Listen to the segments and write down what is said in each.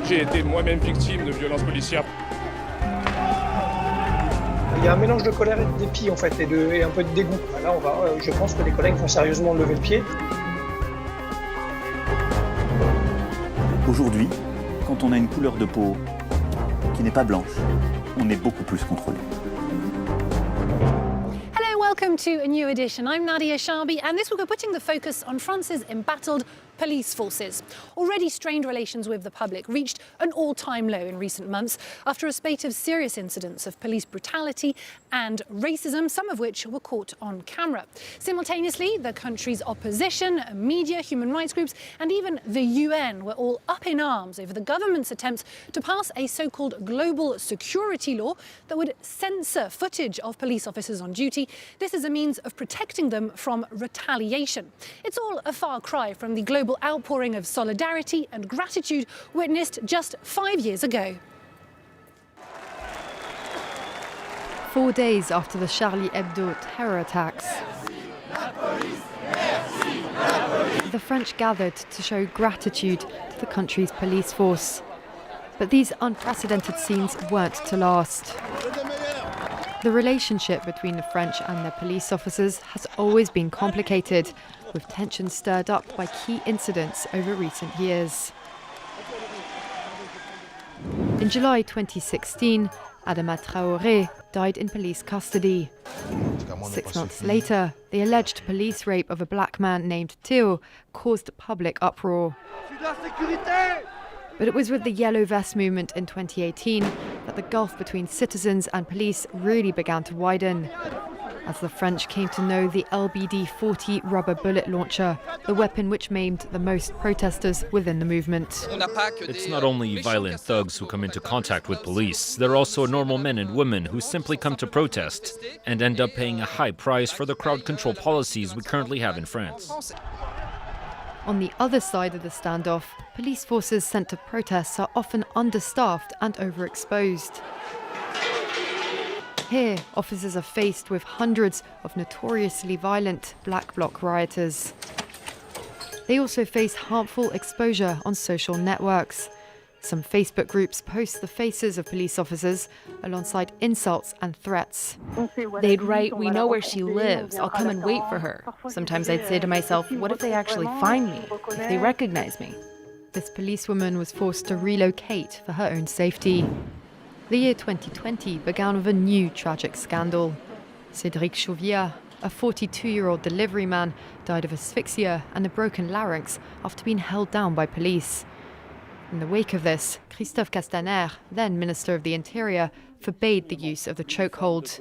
J'ai été moi-même victime de violences policières. Il y a un mélange de colère et de dépit en fait, et un peu de dégoût. Là, je pense que les collègues vont sérieusement lever le pied. Aujourd'hui, quand on a une couleur de peau qui n'est pas blanche, on est beaucoup plus contrôlé. Hello, welcome to a new edition. I'm Nadia Sharbi, and this week we're putting the focus on France's embattled police forces. Already strained relations with the public reached an all-time low in recent months after a spate of serious incidents of police brutality and racism, some of which were caught on camera. Simultaneously, the country's opposition, media, human rights groups, and even the UN were all up in arms over the government's attempts to pass a so-called global security law that would censor footage of police officers on duty. This is a means of protecting them from retaliation. It's all a far cry from the global outpouring of solidarity and gratitude witnessed just 5 years ago. 4 days after the Charlie Hebdo terror attacks, the French gathered to show gratitude to the country's police force. But these unprecedented scenes weren't to last. The relationship between the French and their police officers has always been complicated, with tensions stirred up by key incidents over recent years. In July 2016, Adama Traoré died in police custody. 6 months later, the alleged police rape of a black man named Théo caused public uproar. But it was with the Yellow Vest movement in 2018 that the gulf between citizens and police really began to widen, as the French came to know the LBD-40 rubber bullet launcher, the weapon which maimed the most protesters within the movement. It's not only violent thugs who come into contact with police, they're also normal men and women who simply come to protest and end up paying a high price for the crowd control policies we currently have in France. On the other side of the standoff, police forces sent to protests are often understaffed and overexposed. Here, officers are faced with hundreds of notoriously violent Black Bloc rioters. They also face harmful exposure on social networks. Some Facebook groups post the faces of police officers alongside insults and threats. They'd write, "We know where she lives, I'll come and wait for her." Sometimes I'd say to myself, what if they actually find me, if they recognize me? This policewoman was forced to relocate for her own safety. The year 2020 began with a new tragic scandal. Cédric Chauviat, a 42-year-old delivery man, died of asphyxia and a broken larynx after being held down by police. In the wake of this, Christophe Castaner, then Minister of the Interior, forbade the use of the chokehold.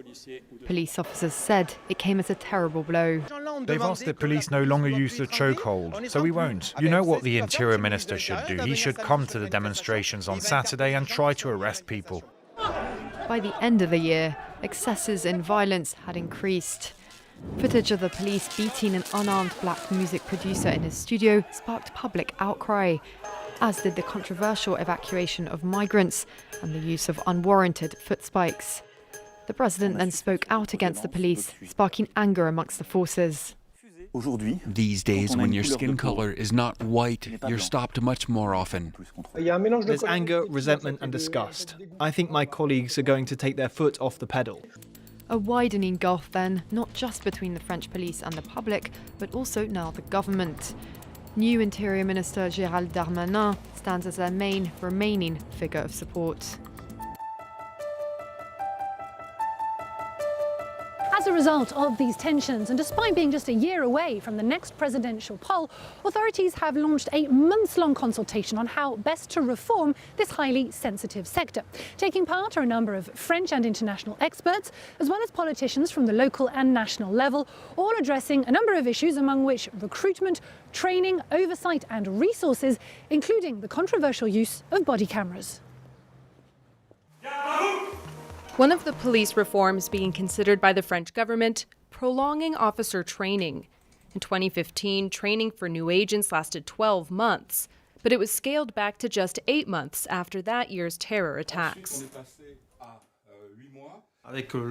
Police officers said it came as a terrible blow. They've asked that police no longer use the chokehold, so we won't. You know what the Interior Minister should do? He should come to the demonstrations on Saturday and try to arrest people. By the end of the year, excesses in violence had increased. Footage of the police beating an unarmed black music producer in his studio sparked public outcry, as did the controversial evacuation of migrants and the use of unwarranted foot spikes. The president then spoke out against the police, sparking anger amongst the forces. These days, when your skin color is not white, you're stopped much more often. There's anger, resentment and disgust. I think my colleagues are going to take their foot off the pedal. A widening gulf then, not just between the French police and the public, but also now the government. New Interior Minister Gérald Darmanin stands as their main remaining figure of support. As a result of these tensions, and despite being just a year away from the next presidential poll, authorities have launched a months-long consultation on how best to reform this highly sensitive sector. Taking part are a number of French and international experts, as well as politicians from the local and national level, all addressing a number of issues, among which recruitment, training, oversight and resources, including the controversial use of body cameras. One of the police reforms being considered by the French government, prolonging officer training. In 2015, training for new agents lasted 12 months, but it was scaled back to just 8 months after that year's terror attacks.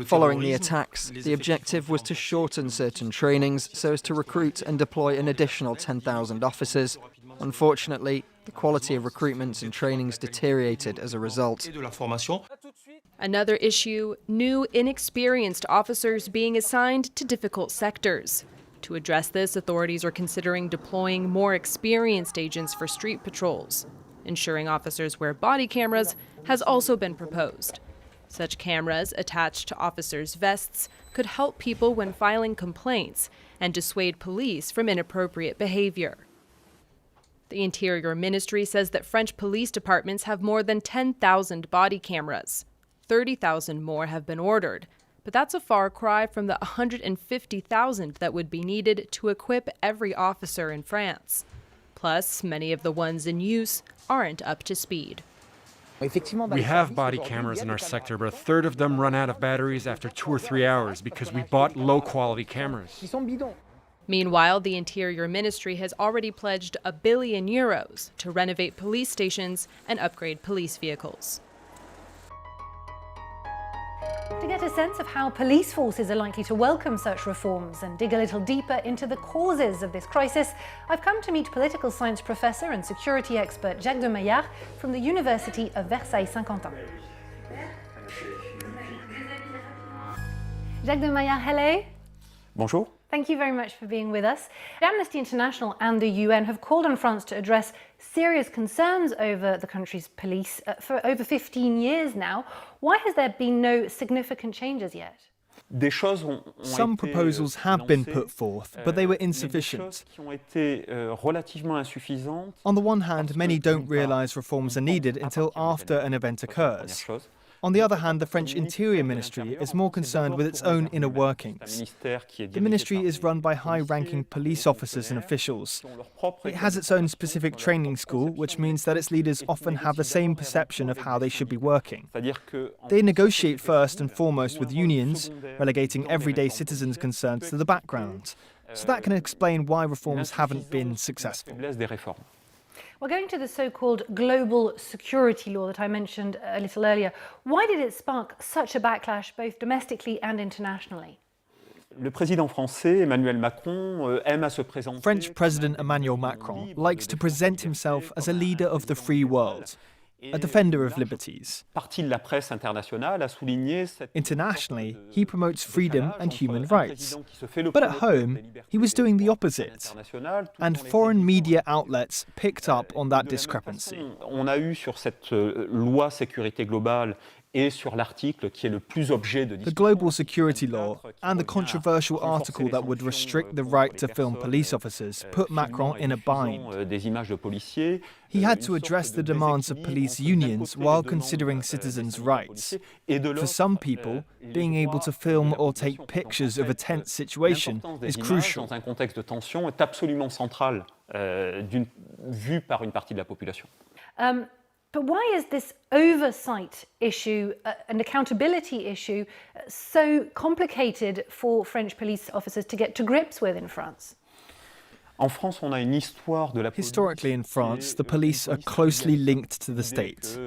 Following the attacks, the objective was to shorten certain trainings so as to recruit and deploy an additional 10,000 officers. Unfortunately, The quality of recruitment and training's deteriorated as a result. Another issue, new, inexperienced officers being assigned to difficult sectors. To address this, authorities are considering deploying more experienced agents for street patrols. Ensuring officers wear body cameras has also been proposed. Such cameras, attached to officers' vests, could help people when filing complaints and dissuade police from inappropriate behavior. The Interior Ministry says that French police departments have more than 10,000 body cameras. 30,000 more have been ordered, but that's a far cry from the 150,000 that would be needed to equip every officer in France. Plus, many of the ones in use aren't up to speed. We have body cameras in our sector, but a third of them run out of batteries after 2 or 3 hours because we bought low-quality cameras. Meanwhile, the Interior Ministry has already pledged €1 billion to renovate police stations and upgrade police vehicles. To get a sense of how police forces are likely to welcome such reforms and dig a little deeper into the causes of this crisis, I've come to meet political science professor and security expert Jacques de Maillard from the University of Versailles-Saint-Quentin. Jacques de Maillard, hello. Bonjour. Thank you very much for being with us. Amnesty International and the UN have called on France to address serious concerns over the country's police for over 15 years now. Why has there been no significant changes yet? Some proposals have been put forth, but they were insufficient. On the one hand, many don't realise reforms are needed until after an event occurs. On the other hand, the French Interior Ministry is more concerned with its own inner workings. The ministry is run by high-ranking police officers and officials. It has its own specific training school, which means that its leaders often have the same perception of how they should be working. They negotiate first and foremost with unions, relegating everyday citizens' concerns to the background. So that can explain why reforms haven't been successful. Well, going to the so-called global security law that I mentioned a little earlier, why did it spark such a backlash both domestically and internationally? French President Emmanuel Macron likes to present himself as a leader of the free world, a defender of liberties. Internationally, he promotes freedom and human rights. But at home, he was doing the opposite. And foreign media outlets picked up on that discrepancy. The global security law and the controversial article that would restrict the right to film police officers put Macron in a bind. He had to address the demands of police unions while considering citizens' rights. For some people, being able to film or take pictures of a tense situation is crucial. But why is this oversight issue, an accountability issue, so complicated for French police officers to get to grips with in France? Historically in France, the police are closely linked to the state.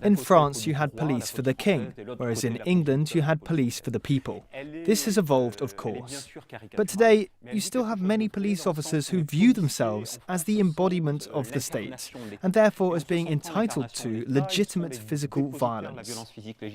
In France, you had police for the king, whereas in England, you had police for the people. This has evolved, of course. But today, you still have many police officers who view themselves as the embodiment of the state, and therefore as being entitled to legitimate physical violence.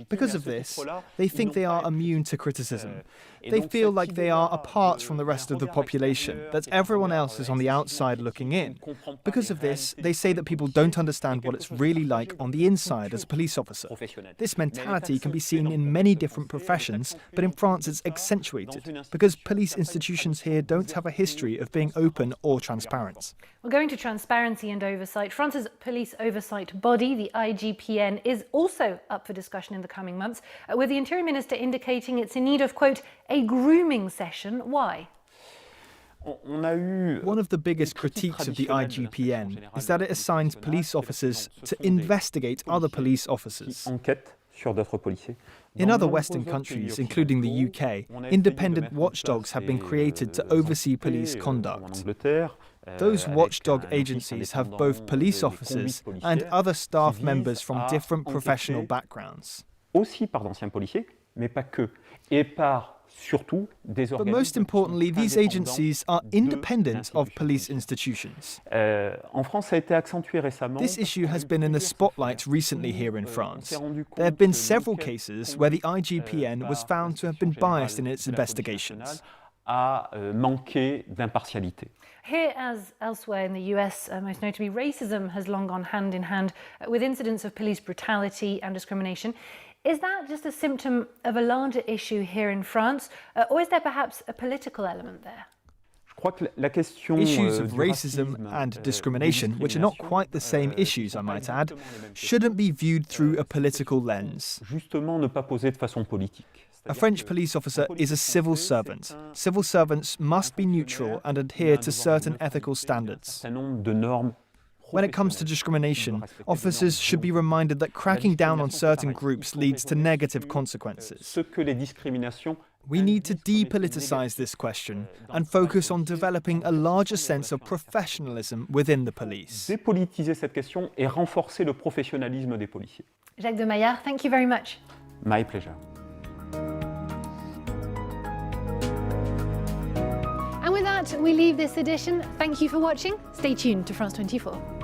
Because of this, they think they are immune to criticism. They feel like they are apart from the rest of the population, that everyone else is on the outside looking in. Because of this, they say that people don't understand what it's really like on the inside as a police officer. This mentality can be seen in many different professions, but in France it's accentuated, because police institutions here don't have a history of being open or transparent. Well, going to transparency and oversight, France's police oversight body, the IGPN, is also up for discussion in the coming months, with the Interior Minister indicating it's in need of, quote, a grooming session. Why? One of the biggest critiques of the IGPN is that it assigns police officers to investigate other police officers. In other Western countries, including the UK, independent watchdogs have been created to oversee police conduct. Those watchdog agencies have both police officers and other staff members from different professional backgrounds. But most importantly, these agencies are independent of police institutions. This issue has been in the spotlight recently here in France. There have been several cases where the IGPN was found to have been biased in its investigations. Here, as elsewhere in the US, most notably, racism has long gone hand in hand with incidents of police brutality and discrimination. Is that just a symptom of a larger issue here in France, or is there perhaps a political element there? Issues of racism and discrimination, which are not quite the same issues, I might add, shouldn't be viewed through a political lens. A French police officer is a civil servant. Civil servants must be neutral and adhere to certain ethical standards. When it comes to discrimination, officers should be reminded that cracking down on certain groups leads to negative consequences. We need to depoliticize this question and focus on developing a larger sense of professionalism within the police. Dépolitiser cette question et renforcer le professionnalisme des policiers. Jacques de Maillard, thank you very much. My pleasure. And with that, we leave this edition. Thank you for watching. Stay tuned to France 24.